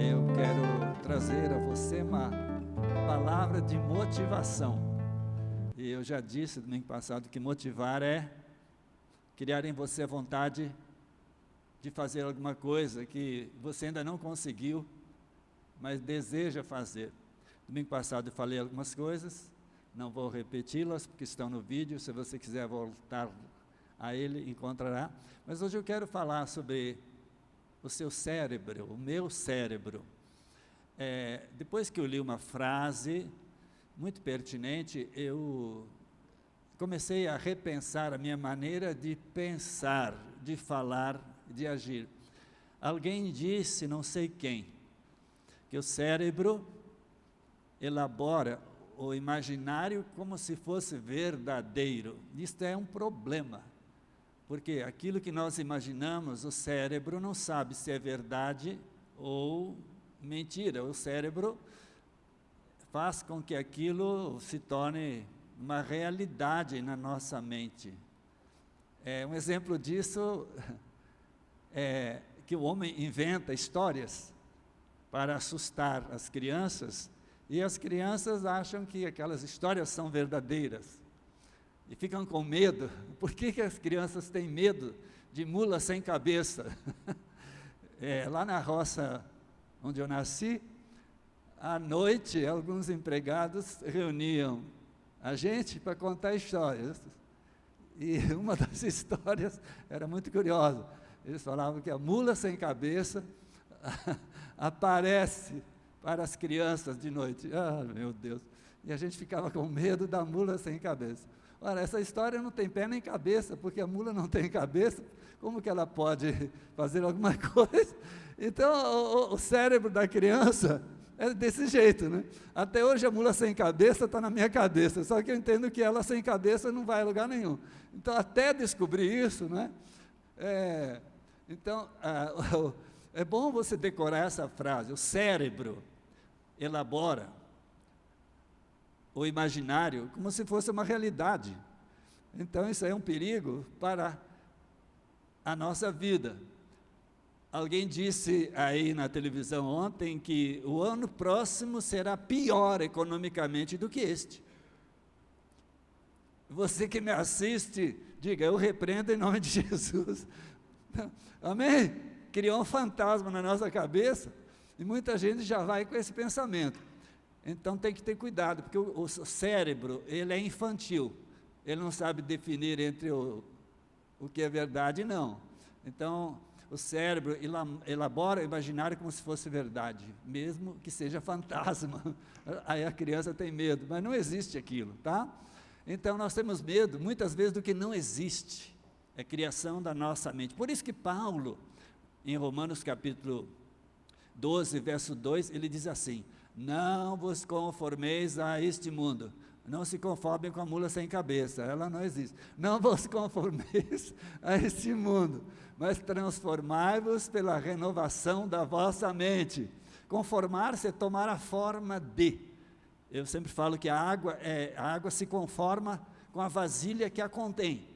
Eu quero trazer a você uma palavra de motivação. E eu já disse domingo passado que motivar é criar em você a vontade de fazer alguma coisa que você ainda não conseguiu, mas deseja fazer. Domingo passado eu falei algumas coisas, não vou repeti-las porque estão no vídeo, se você quiser voltar a ele, encontrará. Mas hoje eu quero falar sobre o seu cérebro, o meu cérebro. Depois que eu li uma frase muito pertinente, eu comecei a repensar a minha maneira de pensar, de falar, de agir. Alguém disse, não sei quem, que o cérebro elabora o imaginário como se fosse verdadeiro. Isto é um problema, porque aquilo que nós imaginamos, o cérebro não sabe se é verdade ou mentira. O cérebro faz com que aquilo se torne uma realidade na nossa mente. Um exemplo disso é que o homem inventa histórias para assustar as crianças, e as crianças acham que aquelas histórias são verdadeiras, e ficam com medo. Por que as crianças têm medo de mula sem cabeça? Lá na roça onde eu nasci, à noite, alguns empregados reuniam a gente para contar histórias, e uma das histórias era muito curiosa. Eles falavam que a mula sem cabeça aparece para as crianças de noite. Ah, meu Deus! E a gente ficava com medo da mula sem cabeça. Ora, essa história não tem pé nem cabeça, porque a mula não tem cabeça, como que ela pode fazer alguma coisa? Então, o cérebro da criança é desse jeito, né? Até hoje a mula sem cabeça está na minha cabeça, só que eu entendo que ela sem cabeça não vai a lugar nenhum. Então, até descobrir isso, né? Então, é bom você decorar essa frase. O cérebro elabora o imaginário como se fosse uma realidade. Então, isso aí é um perigo para a nossa vida. Alguém disse aí na televisão ontem que o ano próximo será pior economicamente do que este. Você que me assiste, diga, eu repreendo em nome de Jesus. Amém? Criou um fantasma na nossa cabeça, e muita gente já vai com esse pensamento. Então tem que ter cuidado, porque o cérebro, ele é infantil, ele não sabe definir entre o que é verdade e não. Então, o cérebro elabora o imaginário como se fosse verdade, mesmo que seja fantasma. Aí a criança tem medo, mas não existe aquilo, tá? Então nós temos medo, muitas vezes, do que não existe. É criação da nossa mente. Por isso que Paulo, em Romanos capítulo 12, verso 2, ele diz assim: não vos conformeis a este mundo. Não se conformem com a mula sem cabeça, ela não existe. Não vos conformeis a este mundo, mas transformai-vos pela renovação da vossa mente. Conformar-se é tomar a forma de. Eu sempre falo que a água se conforma com a vasilha que a contém.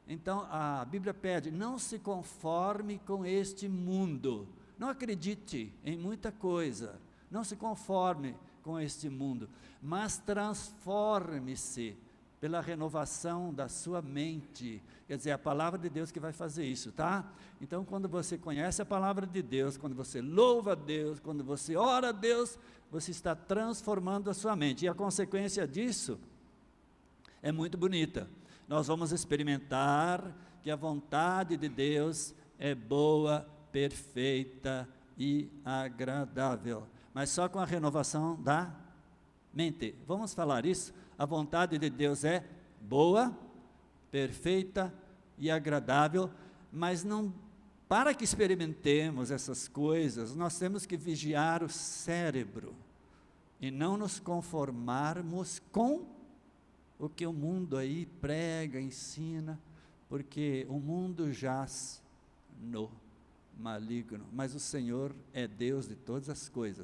Então, a Bíblia pede, não se conforme com este mundo. Não acredite em muita coisa. Não se conforme com este mundo, mas transforme-se pela renovação da sua mente. Quer dizer, a palavra de Deus que vai fazer isso, tá? Então, quando você conhece a palavra de Deus, quando você louva a Deus, quando você ora a Deus, você está transformando a sua mente. E a consequência disso é muito bonita. Nós vamos experimentar que a vontade de Deus é boa, perfeita e agradável. Mas só com a renovação da mente. Vamos falar isso? A vontade de Deus é boa, perfeita e agradável, mas não, para que experimentemos essas coisas, nós temos que vigiar o cérebro e não nos conformarmos com o que o mundo aí prega, ensina, porque o mundo jaz no maligno, mas o Senhor é Deus de todas as coisas.